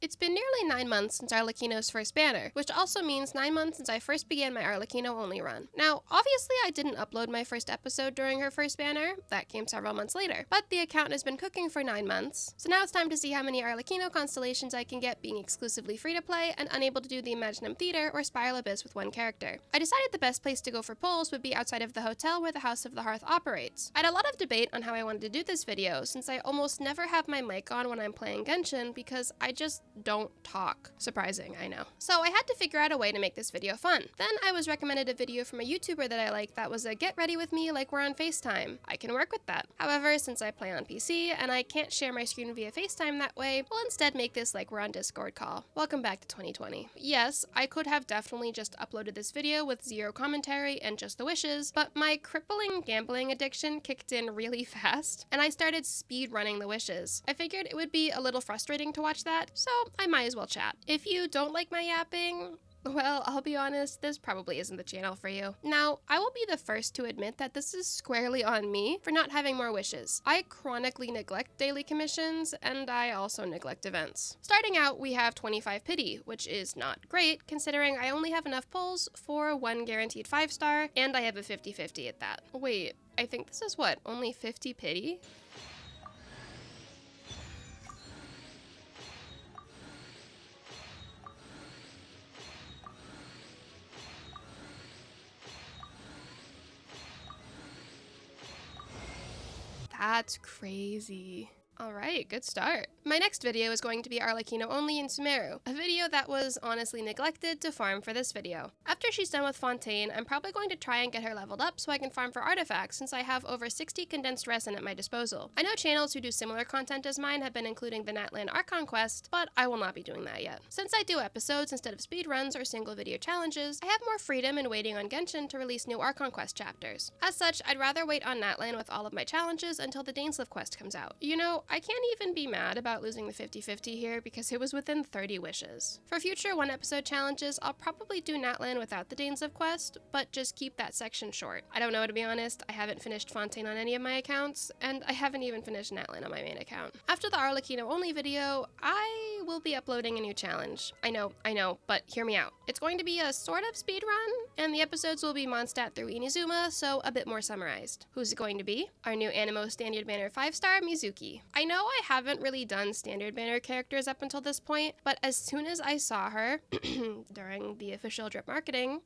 It's been nearly 9 months since Arlecchino's first banner, which also means 9 months since I first began my Arlecchino only run. Now, obviously I didn't upload my first episode during her first banner, that came several months later, but the account has been cooking for 9 months, so now it's time to see how many Arlecchino constellations I can get being exclusively free to play and unable to do the Imaginum Theater or Spiral Abyss with one character. I decided the best place to go for polls would be outside of the hotel where the House of the Hearth operates. I had a lot of debate on how I wanted to do this video, since I almost never have my mic on when I'm playing Genshin because I just don't talk. Surprising, I know. So I had to figure out a way to make this video fun. Then I was recommended a video from a YouTuber that I like that was a get ready with me like we're on FaceTime. I can work with that. However, since I play on PC and I can't share my screen via FaceTime that way, we'll instead make this like we're on Discord call. Welcome back to 2020. Yes, I could have definitely just uploaded this video with zero commentary and just the wishes, but my crippling gambling addiction kicked in really fast, and I started speed running the wishes. I figured it would be a little frustrating to watch that, so I might as well chat. If you don't like my yapping, well, I'll be honest, this probably isn't the channel for you. Now, I will be the first to admit that this is squarely on me for not having more wishes. I chronically neglect daily commissions, and I also neglect events. Starting out, we have 25 pity, which is not great, considering I only have enough pulls for one guaranteed 5-star, and I have a 50-50 at that. Wait, I think this is what, only 50 pity? That's crazy. Alright, good start. My next video is going to be Arlecchino only in Sumeru, a video that was honestly neglected to farm for this video. After she's done with Fontaine, I'm probably going to try and get her leveled up so I can farm for artifacts since I have over 60 condensed resin at my disposal. I know channels who do similar content as mine have been including the Natlan Archon quest, but I will not be doing that yet. Since I do episodes instead of speedruns or single video challenges, I have more freedom in waiting on Genshin to release new Archon quest chapters. As such, I'd rather wait on Natlan with all of my challenges until the Dainsleif quest comes out. You know, I can't even be mad about losing the 50-50 here because it was within 30 wishes. For future one-episode challenges, I'll probably do Natlan without the Dainsleif quest, but just keep that section short. I don't know, to be honest. I haven't finished Fontaine on any of my accounts, and I haven't even finished Natlan on my main account. After the Arlecchino only video, I will be uploading a new challenge. I know, but hear me out. It's going to be a sort of speed run, and the episodes will be Mondstadt through Inazuma, so a bit more summarized. Who's it going to be? Our new Animo Standard Banner 5-star, Mizuki. I know I haven't really done Standard Banner characters up until this point, but as soon as I saw her during the official drip marketing,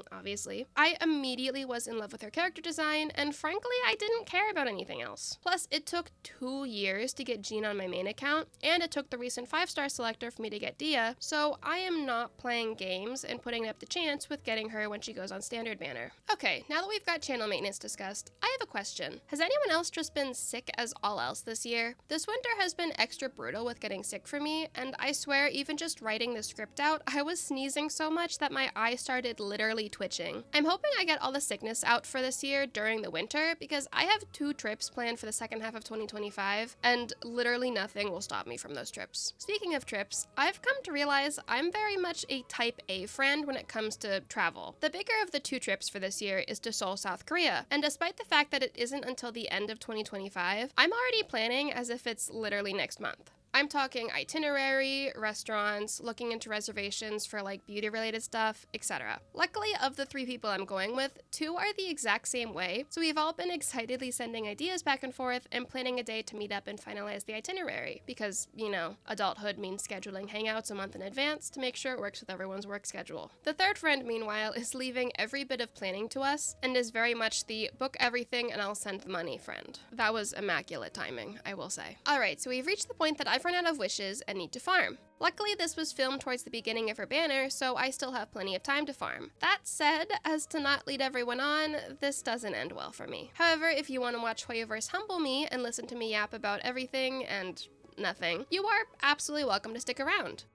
obviously, I immediately was in love with her character design, and frankly, I didn't care about anything else. Plus, it took 2 years to get Jean on my main account, and it took the recent 5-star selector for me to get Dia, so I am not playing games and putting up the chance with getting her when she goes on Standard Banner. Okay, now that we've got channel maintenance discussed, I have a question. Has anyone else just been sick as all else this year? This winter has been extra brutal with getting sick for me, and I swear even just writing the script out, I was sneezing so much that my eye started literally twitching. I'm hoping I get all the sickness out for this year during the winter because I have 2 trips planned for the second half of 2025 and literally nothing will stop me from those trips. Speaking of trips, I've come to realize I'm very much a type A friend when it comes to travel. The bigger of the 2 trips for this year is to Seoul, South Korea, and despite the fact that it isn't until the end of 2025, I'm already planning as if it's literally next month. I'm talking itinerary, restaurants, looking into reservations for like beauty related stuff, etc. Luckily, of the 3 people I'm going with, 2 are the exact same way, so we've all been excitedly sending ideas back and forth and planning a day to meet up and finalize the itinerary, because, you know, adulthood means scheduling hangouts a month in advance to make sure it works with everyone's work schedule. The 3rd friend, meanwhile, is leaving every bit of planning to us and is very much the book everything and I'll send the money friend. That was immaculate timing, I will say. Alright, so we've reached the point that I've run out of wishes and need to farm. Luckily, this was filmed towards the beginning of her banner, so I still have plenty of time to farm. That said, as to not lead everyone on, this doesn't end well for me. However, if you want to watch Hoyoverse humble me and listen to me yap about everything and nothing, you are absolutely welcome to stick around.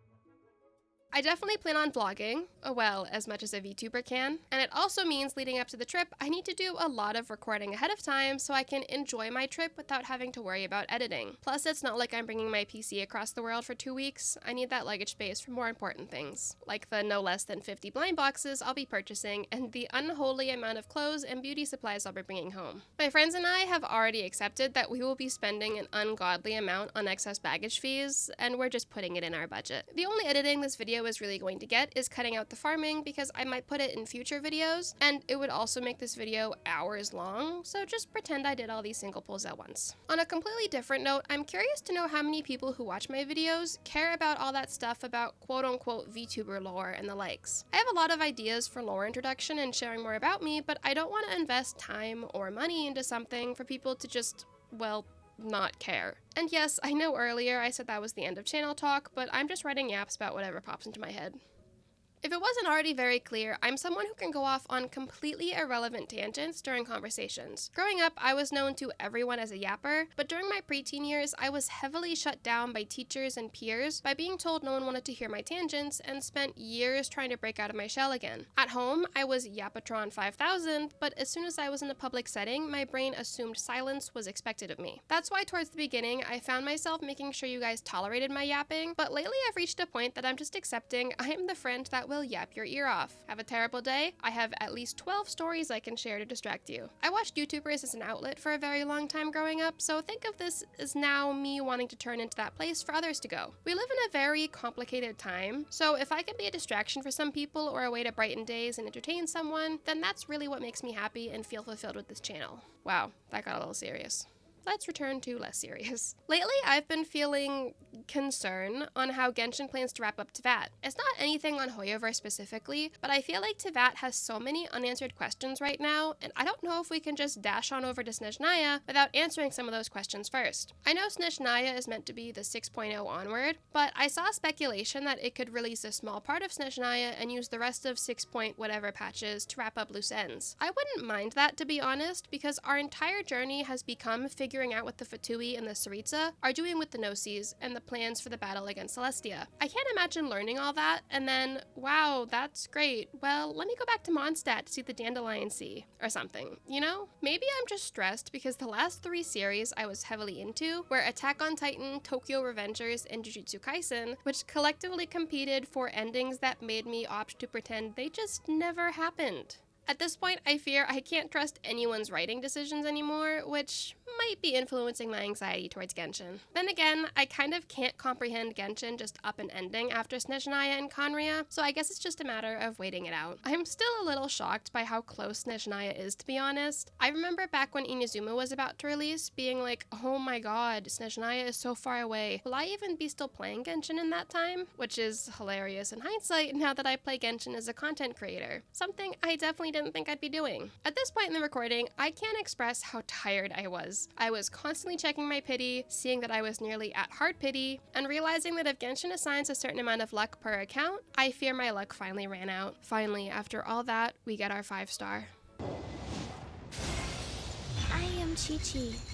I definitely plan on vlogging, well, as much as a VTuber can, and it also means leading up to the trip, I need to do a lot of recording ahead of time so I can enjoy my trip without having to worry about editing. Plus, it's not like I'm bringing my PC across the world for 2 weeks. I need that luggage space for more important things, like the no less than 50 blind boxes I'll be purchasing and the unholy amount of clothes and beauty supplies I'll be bringing home. My friends and I have already accepted that we will be spending an ungodly amount on excess baggage fees, and we're just putting it in our budget. The only editing this video is really going to get is cutting out the farming because I might put it in future videos, and it would also make this video hours long, so just pretend I did all these single pulls at once. On a completely different note, I'm curious to know how many people who watch my videos care about all that stuff about quote-unquote VTuber lore and the likes. I have a lot of ideas for lore introduction and sharing more about me, but I don't want to invest time or money into something for people to just, well, not care. And yes, I know earlier I said that was the end of channel talk, but I'm just writing yaps about whatever pops into my head. If it wasn't already very clear, I'm someone who can go off on completely irrelevant tangents during conversations. Growing up, I was known to everyone as a yapper, but during my preteen years, I was heavily shut down by teachers and peers by being told no one wanted to hear my tangents and spent years trying to break out of my shell again. At home, I was Yapatron 5000, but as soon as I was in a public setting, my brain assumed silence was expected of me. That's why towards the beginning, I found myself making sure you guys tolerated my yapping, but lately I've reached a point that I'm just accepting I am the friend that will yap your ear off. Have a terrible day? I have at least 12 stories I can share to distract you. I watched YouTubers as an outlet for a very long time growing up, so think of this as now me wanting to turn into that place for others to go. We live in a very complicated time, so if I can be a distraction for some people or a way to brighten days and entertain someone, then that's really what makes me happy and feel fulfilled with this channel. Wow, that got a little serious. Let's return to less serious. Lately, I've been feeling concern on how Genshin plans to wrap up Teyvat. It's not anything on Hoyoverse specifically, but I feel like Teyvat has so many unanswered questions right now, and I don't know if we can just dash on over to Snezhnaya without answering some of those questions first. I know Snezhnaya is meant to be the 6.0 onward, but I saw speculation that it could release a small part of Snezhnaya and use the rest of 6. Whatever patches to wrap up loose ends. I wouldn't mind that, to be honest, because our entire journey has become figuring out what the Fatui and the Tsaritsa are doing with the Gnosis and the plans for the battle against Celestia. I can't imagine learning all that and then, wow, that's great. Well, let me go back to Mondstadt to see the Dandelion Sea or something, you know? Maybe I'm just stressed because the last 3 series I was heavily into were Attack on Titan, Tokyo Revengers, and Jujutsu Kaisen, which collectively competed for endings that made me opt to pretend they just never happened. At this point, I fear I can't trust anyone's writing decisions anymore, which might be influencing my anxiety towards Genshin. Then again, I kind of can't comprehend Genshin just up and ending after Snezhnaya and Conria, so I guess it's just a matter of waiting it out. I'm still a little shocked by how close Snezhnaya is, to be honest. I remember back when Inazuma was about to release, being like, oh my god, Snezhnaya is so far away. Will I even be still playing Genshin in that time? Which is hilarious in hindsight now that I play Genshin as a content creator. Something I definitely didn't think I'd be doing. At this point in the recording, I can't express how tired I was. I was constantly checking my pity, seeing that I was nearly at hard pity, and realizing that if Genshin assigns a certain amount of luck per account, I fear my luck finally ran out. Finally, after all that, we get our 5-star. I am Chi-Chi.